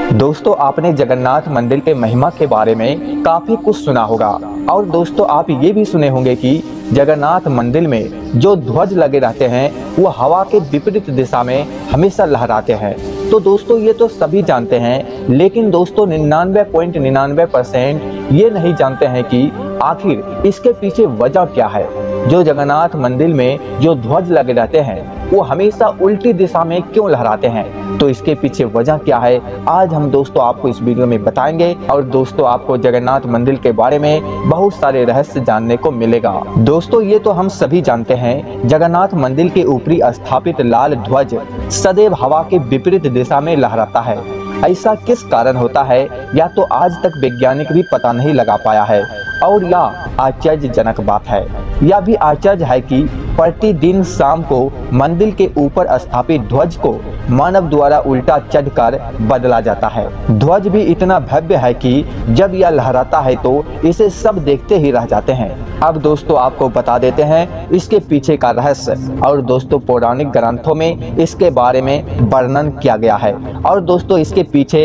दोस्तों, आपने जगन्नाथ मंदिर के महिमा के बारे में काफी कुछ सुना होगा और दोस्तों आप ये भी सुने होंगे कि जगन्नाथ मंदिर में जो ध्वज लगे रहते हैं वो हवा के विपरीत दिशा में हमेशा लहराते हैं। तो दोस्तों ये तो सभी जानते हैं, लेकिन दोस्तों 99.99% ये नहीं जानते हैं कि आखिर इसके पीछे वजह क्या है। जो जगन्नाथ मंदिर में जो ध्वज लगे रहते हैं वो हमेशा उल्टी दिशा में क्यों लहराते हैं, तो इसके पीछे वजह क्या है आज हम दोस्तों आपको इस वीडियो में बताएंगे। और दोस्तों आपको जगन्नाथ मंदिर के बारे में बहुत सारे रहस्य जानने को मिलेगा। दोस्तों ये तो हम सभी जानते हैं, जगन्नाथ मंदिर के ऊपरी स्थापित लाल ध्वज सदैव हवा के विपरीत दिशा में लहराता है। ऐसा किस कारण होता है या तो आज तक वैज्ञानिक भी पता नहीं लगा पाया है, और यह आश्चर्यजनक बात है। यह भी आश्चर्य है कि प्रतिदिन शाम को मंदिर के ऊपर स्थापित ध्वज को मानव द्वारा उल्टा चढ़कर बदला जाता है। ध्वज भी इतना भव्य है कि जब यह लहराता है तो इसे सब देखते ही रह जाते हैं। अब दोस्तों आपको बता देते हैं इसके पीछे का रहस्य, और दोस्तों पौराणिक ग्रंथों में इसके बारे में वर्णन किया गया है। और दोस्तों इसके पीछे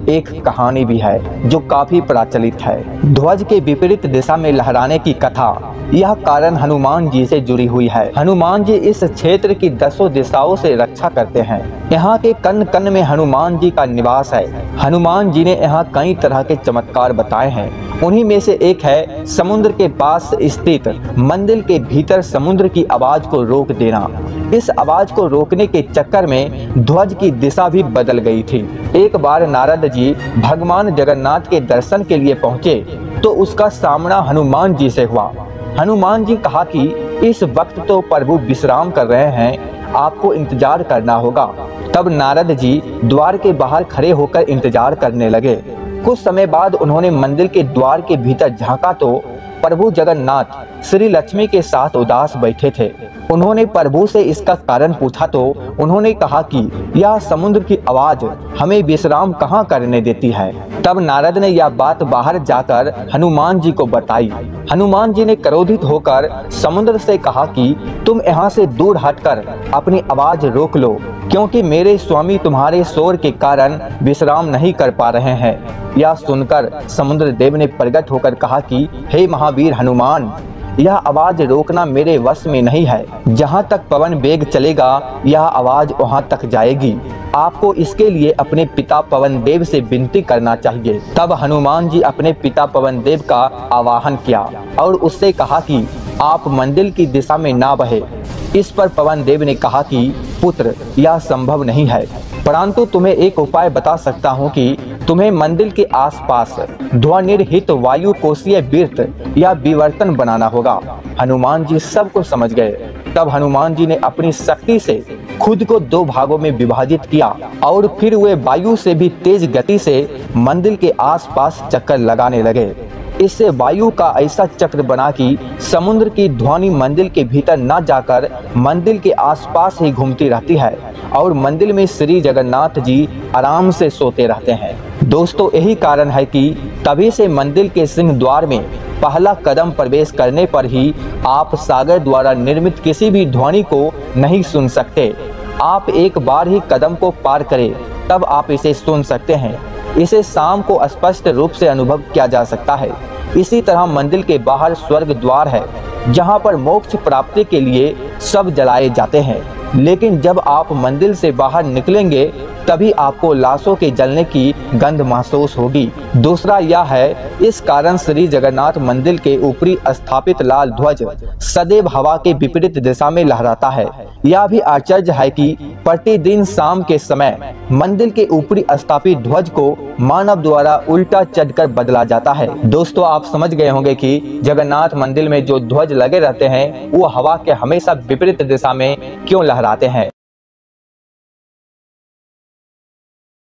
एक कहानी भी है जो काफी प्रचलित है। ध्वज के विपरीत दिशा में लहराने की कथा, यह कारण हनुमान जी से जुड़ी हुई है। हनुमान जी इस क्षेत्र की 10 दिशाओं से रक्षा करते हैं। यहाँ के कण कण में हनुमान जी का निवास है। हनुमान जी ने यहाँ कई तरह के चमत्कार बताए हैं। उन्हीं में से एक है समुद्र के पास स्थित मंदिर के भीतर समुद्र की आवाज को रोक देना। इस आवाज को रोकने के चक्कर में ध्वज की दिशा भी बदल गई थी। एक बार नारद जी भगवान जगन्नाथ के दर्शन के लिए पहुँचे तो उसका सामना हनुमान जी से हुआ। हनुमान जी कहा कि इस वक्त तो प्रभु विश्राम कर रहे हैं, आपको इंतजार करना होगा। तब नारद जी द्वार के बाहर खड़े होकर इंतजार करने लगे। कुछ समय बाद उन्होंने मंदिर के द्वार के भीतर झांका तो प्रभु जगन्नाथ श्री लक्ष्मी के साथ उदास बैठे थे। उन्होंने प्रभु से इसका कारण पूछा तो उन्होंने कहा कि यह समुद्र की आवाज हमें विश्राम कहाँ करने देती है। तब नारद ने यह बात बाहर जाकर हनुमान जी को बताई। हनुमान जी ने क्रोधित होकर समुद्र से कहा कि तुम यहाँ से दूर हटकर अपनी आवाज रोक लो, क्योंकि मेरे स्वामी तुम्हारे शोर के कारण विश्राम नहीं कर पा रहे हैं। यह सुनकर समुद्र देव ने प्रकट होकर कहा कि हे महावीर हनुमान, यह आवाज रोकना मेरे वश में नहीं है। जहाँ तक पवन वेग चलेगा यह आवाज वहाँ तक जाएगी। आपको इसके लिए अपने पिता पवन देव से विनती करना चाहिए। तब हनुमान जी अपने पिता पवन देव का आवाहन किया और उससे कहा कि आप मंदिर की दिशा में ना बहे। इस पर पवन देव ने कहा कि पुत्र, यह संभव नहीं है, परंतु तुम्हें एक उपाय बता सकता हूँ कि तुम्हें मंदिर के आसपास ध्वनिरहित वायु कोशीय वृत्त या विवर्तन बनाना होगा। हनुमान जी सब कुछ समझ गए। तब हनुमान जी ने अपनी शक्ति से खुद को 2 भागों में विभाजित किया और फिर वे वायु से भी तेज गति से मंदिर के आसपास चक्कर लगाने लगे। इससे वायु का ऐसा चक्र बना कि समुद्र की ध्वनि मंदिर के भीतर न जाकर मंदिर के आसपास ही घूमती रहती है और मंदिर में श्री जगन्नाथ जी आराम से सोते रहते हैं। दोस्तों यही कारण है कि तभी से मंदिर के सिंह द्वार में पहला कदम प्रवेश करने पर ही आप सागर द्वारा निर्मित किसी भी ध्वनि को नहीं सुन सकते। आप एक बार ही कदम को पार करें तब आप इसे सुन सकते हैं। इसे शाम को स्पष्ट रूप से अनुभव किया जा सकता है। इसी तरह मंदिर के बाहर स्वर्ग द्वार है, जहां पर मोक्ष प्राप्ति के लिए सब जलाए जाते हैं। लेकिन जब आप मंदिर से बाहर निकलेंगे तभी आपको लाशों के जलने की गंध महसूस होगी। दूसरा यह है, इस कारण श्री जगन्नाथ मंदिर के ऊपरी स्थापित लाल ध्वज सदैव हवा के विपरीत दिशा में लहराता है। यह भी आश्चर्य है कि प्रतिदिन शाम के समय मंदिर के ऊपरी स्थापित ध्वज को मानव द्वारा उल्टा चढ़कर बदला जाता है। दोस्तों आप समझ गए होंगे कि जगन्नाथ मंदिर में जो ध्वज लगे रहते हैं वो हवा के हमेशा विपरीत दिशा में क्यों लहराते हैं।